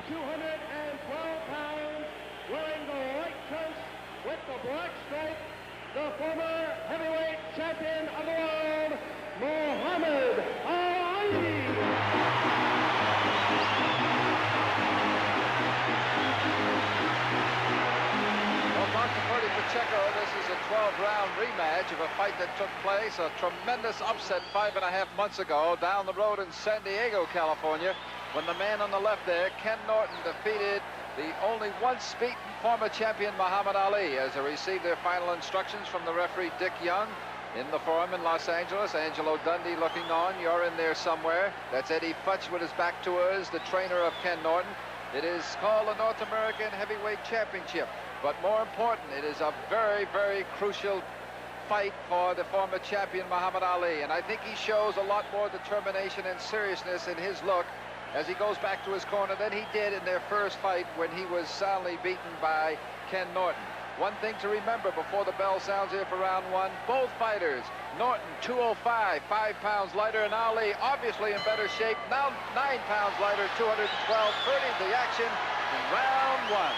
212 pounds, wearing the white trunks with the black stripe, the former heavyweight champion of the world, Muhammad Ali. Well, Martin Purdy Pacheco, this is a 12-round rematch of a fight that took place, a tremendous upset 5.5 months ago down the road in San Diego, California, when the man on the left there, Ken Norton, defeated the only once beaten former champion Muhammad Ali as they received their final instructions from the referee Dick Young in the forum in Los Angeles. Angelo Dundee looking on. You're in there somewhere. That's Eddie Futch with his back to us, the trainer of Ken Norton. It is called the North American Heavyweight Championship, but more important, it is a very, very crucial fight for the former champion Muhammad Ali, and I think he shows a lot more determination and seriousness in his look as he goes back to his corner than he did in their first fight when he was soundly beaten by Ken Norton. One thing to remember before the bell sounds here for round one, both fighters, Norton 205, 5 pounds lighter, and Ali obviously in better shape, now 9 pounds lighter, 212, Purdy the action in round one.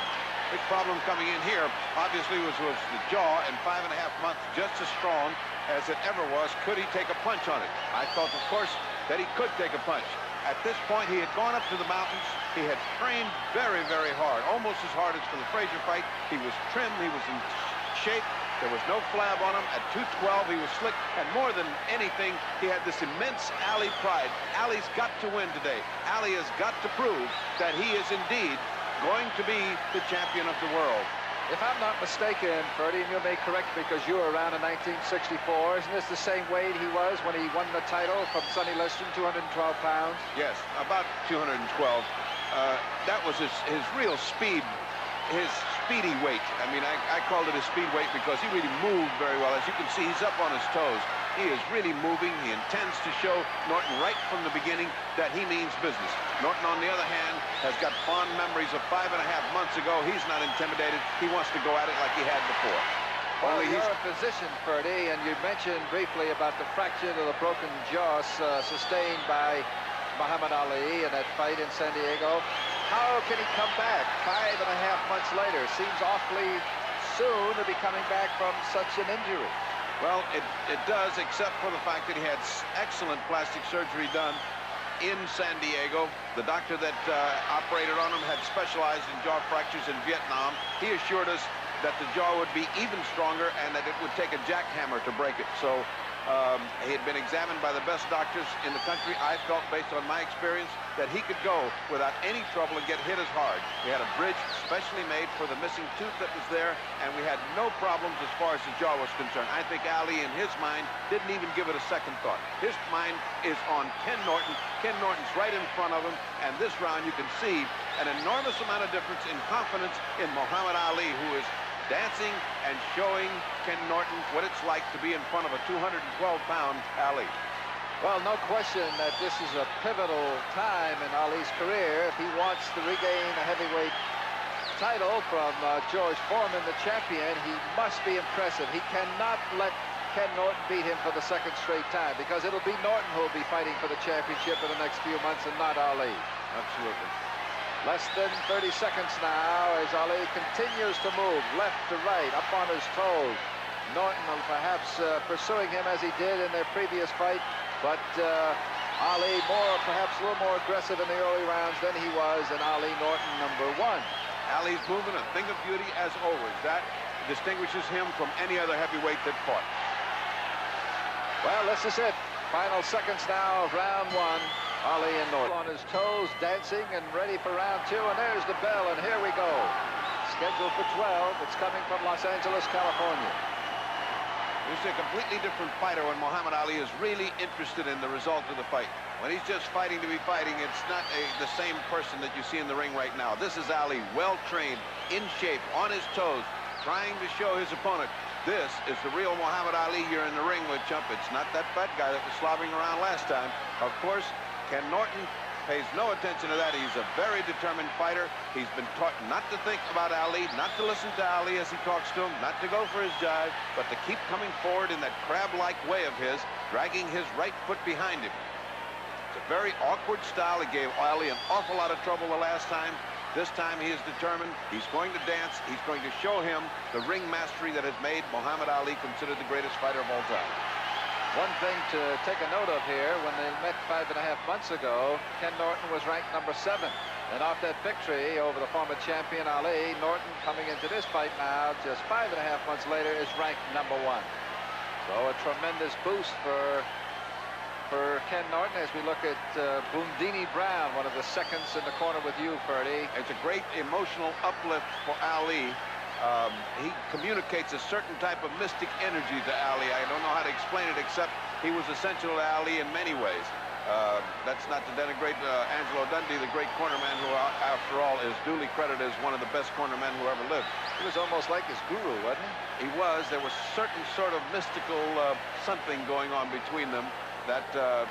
Big problem coming in here, obviously, was the jaw, and 5.5 months just as strong as it ever was. Could he take a punch on it? I thought, of course, that he could take a punch. At this point, he had gone up to the mountains. He had trained very, very hard, almost as hard as for the Frazier fight. He was trim, he was in shape. There was no flab on him. At 212, he was slick, and more than anything, he had this immense Ali pride. Ali's got to win today. Ali has got to prove that he is indeed going to be the champion of the world. If I'm not mistaken, Purdy, and you may correct me because you were around in 1964, isn't this the same weight he was when he won the title from Sonny Liston, 212 pounds? Yes, about 212. That was his real speed, his speedy weight. I mean, I called it his speed weight because he really moved very well. As you can see, he's up on his toes. He is really moving. He intends to show Norton right from the beginning that he means business. Norton, on the other hand, has got fond memories of 5.5 months ago. He's not intimidated. He wants to go at it like he had before. Well, you're a physician, Purdy, and you mentioned briefly about the fracture of the broken jaw sustained by Muhammad Ali in that fight in San Diego. How can he come back 5.5 months later? Seems awfully soon to be coming back from such an injury. Well, it does, except for the fact that he had excellent plastic surgery done in San Diego. The doctor that operated on him had specialized in jaw fractures in Vietnam. He assured us that the jaw would be even stronger and that it would take a jackhammer to break it. So he had been examined by the best doctors in the country. I felt, based on my experience, that he could go without any trouble and get hit as hard. We had a bridge specially made for the missing tooth that was there, and we had no problems as far as the jaw was concerned. I think Ali, in his mind, didn't even give it a second thought. His mind is on Ken Norton. Ken Norton's right in front of him, and this round you can see an enormous amount of difference in confidence in Muhammad Ali, who is dancing and showing Ken Norton what it's like to be in front of a 212-pound Ali. Well, no question that this is a pivotal time in Ali's career. If he wants to regain a heavyweight title from George Foreman, the champion, he must be impressive. He cannot let Ken Norton beat him for the second straight time, because it'll be Norton who will be fighting for the championship in the next few months and not Ali. Absolutely. Less than 30 seconds now as Ali continues to move left to right, up on his toes. Norton perhaps pursuing him as he did in their previous fight, but Ali perhaps a little more aggressive in the early rounds than he was in Ali Norton #1. Ali's moving a thing of beauty as always. That distinguishes him from any other heavyweight that fought. Well, this is it. Final seconds now of round one. Ali and Norton on his toes, dancing and ready for round two. And there's the bell, and here we go. Scheduled for 12. It's coming from Los Angeles, California. This is a completely different fighter when Muhammad Ali is really interested in the result of the fight. When he's just fighting to be fighting, it's not the same person that you see in the ring right now. This is Ali, well-trained, in shape, on his toes, trying to show his opponent, this is the real Muhammad Ali you're in the ring with, chump. It's not that fat guy that was slobbering around last time. Of course, Ken Norton pays no attention to that. He's a very determined fighter. He's been taught not to think about Ali, not to listen to Ali as he talks to him, not to go for his jive, but to keep coming forward in that crab-like way of his, dragging his right foot behind him. It's a very awkward style. It gave Ali an awful lot of trouble the last time. This time he is determined. He's going to dance. He's going to show him the ring mastery that has made Muhammad Ali considered the greatest fighter of all time. One thing to take a note of here, when they met 5.5 months ago, Ken Norton was ranked number 7. And off that victory over the former champion Ali, Norton coming into this fight now, just 5.5 months later, is ranked number 1. So a tremendous boost for Ken Norton as we look at Boondini Brown, one of the seconds in the corner with you, Purdy. It's a great emotional uplift for Ali. He communicates a certain type of mystic energy to Ali. I don't know how to explain it, except he was essential to Ali in many ways. That's not to denigrate Angelo Dundee, the great cornerman who, after all, is duly credited as one of the best cornermen who ever lived. He was almost like his guru, wasn't he? He was. There was certain sort of mystical something going on between them that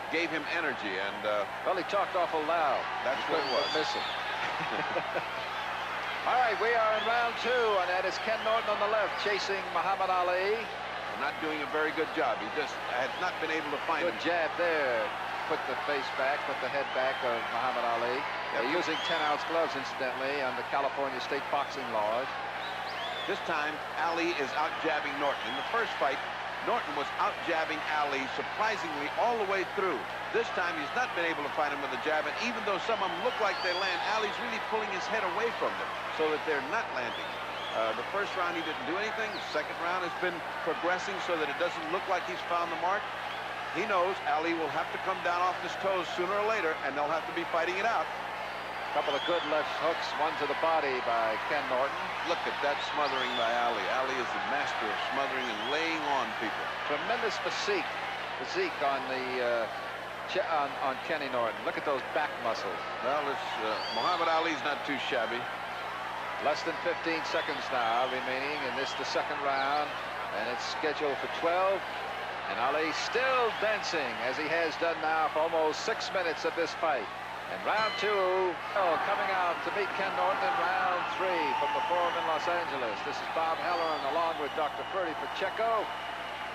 gave him energy. And well, he talked awful loud. That's what it was. Miss him. All right, we are in round 2, and that is Ken Norton on the left chasing Muhammad Ali. Not doing a very good job. He just had not been able to find good him. Jab there. Put the face back, put the head back of Muhammad Ali. They're using 10-ounce gloves, incidentally, on the California state boxing laws. This time, Ali is out-jabbing Norton. In the first fight, Norton was out-jabbing Ali surprisingly all the way through. This time, he's not been able to find him with a jab, and even though some of them look like they land, Ali's really pulling his head away from them so that they're not landing. The first round, he didn't do anything. The second round has been progressing so that it doesn't look like he's found the mark. He knows Ali will have to come down off his toes sooner or later, and they'll have to be fighting it out. A couple of good left hooks, one to the body by Ken Norton. Look at that smothering by Ali. Ali is the master of smothering and laying on people. Tremendous physique on the on Kenny Norton. Look at those back muscles. Well, Muhammad Ali's not too shabby. Less than 15 seconds now remaining in the second round, and it's scheduled for 12. And Ali still dancing, as he has done now for almost 6 minutes of this fight. And round 2, coming out to meet Ken Norton in round 3 from the Forum in Los Angeles. This is Bob Halloran along with Dr. Ferdy Pacheco,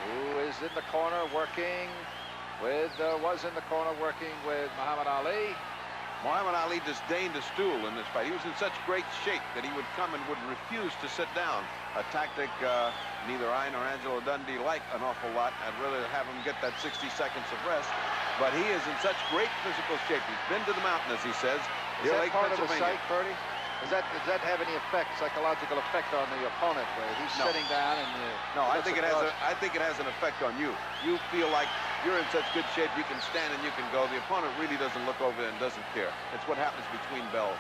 who is in the corner working with, was in the corner working with Muhammad Ali. Muhammad Ali disdained a stool in this fight. He was in such great shape that he would come and would refuse to sit down. A tactic neither I nor Angelo Dundee like an awful lot. I'd rather have him get that 60 seconds of rest. But he is in such great physical shape. He's been to the mountain, as he says. Is that part of the sight, Ferdy? Does that have any effect, psychological effect on the opponent, where he's sitting down and no, I think it has an effect on you. You feel like you're in such good shape you can stand and you can go. The opponent really doesn't look over and doesn't care. It's what happens between bells.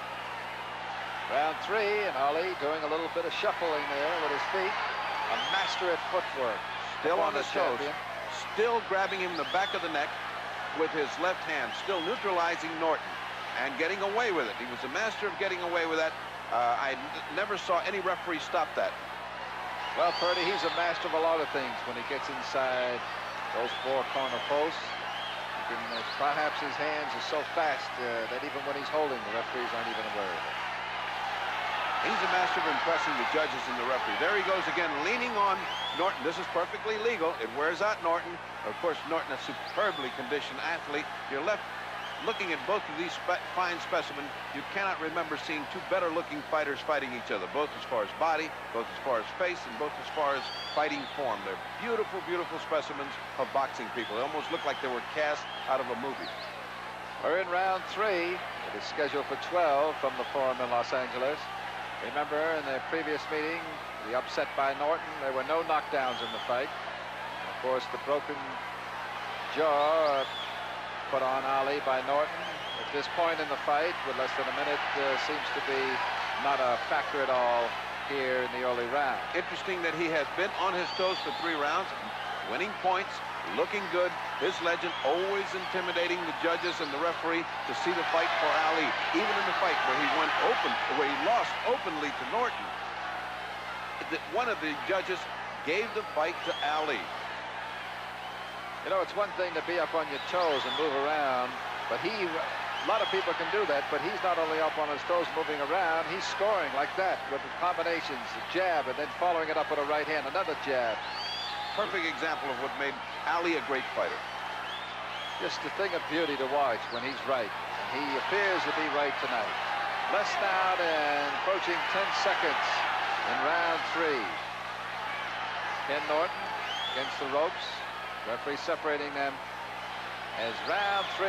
Round 3, and Ali doing a little bit of shuffling there with his feet. A master at footwork. Still on his toes. Still grabbing him in the back of the neck with his left hand. Still neutralizing Norton and getting away with it. He was a master of getting away with that. I never saw any referee stop that. Well, Purdy, he's a master of a lot of things when he gets inside those 4 corner posts. Perhaps his hands are so fast that even when he's holding, the referees aren't even aware of it. He's a master of impressing the judges and the referee. There he goes again, leaning on Norton. This is perfectly legal. It wears out Norton. Of course, Norton, a superbly conditioned athlete. You're left looking at both of these fine specimens. You cannot remember seeing 2 better-looking fighters fighting each other, both as far as body, both as far as face, and both as far as fighting form. They're beautiful, beautiful specimens of boxing people. They almost look like they were cast out of a movie. We're in round 3. It is scheduled for 12 from the Forum in Los Angeles. Remember, in the previous meeting, the upset by Norton, there were no knockdowns in the fight. Of course, the broken jaw put on Ali by Norton. At this point in the fight, with less than a minute, seems to be not a factor at all here in the early round. Interesting that he has been on his toes for 3 rounds, winning points, looking good. His legend always intimidating the judges and the referee to see the fight for Ali. Even in the fight where he lost openly to Norton, one of the judges gave the fight to Ali. You know, it's one thing to be up on your toes and move around, but a lot of people can do that, but he's not only up on his toes moving around, he's scoring like that with the combinations, the jab, and then following it up with a right hand, another jab. Perfect example of what made Ali a great fighter. Just a thing of beauty to watch when he's right, and he appears to be right tonight. Less now than approaching 10 seconds in round 3. Ken Norton against the ropes. Referee separating them as round 3.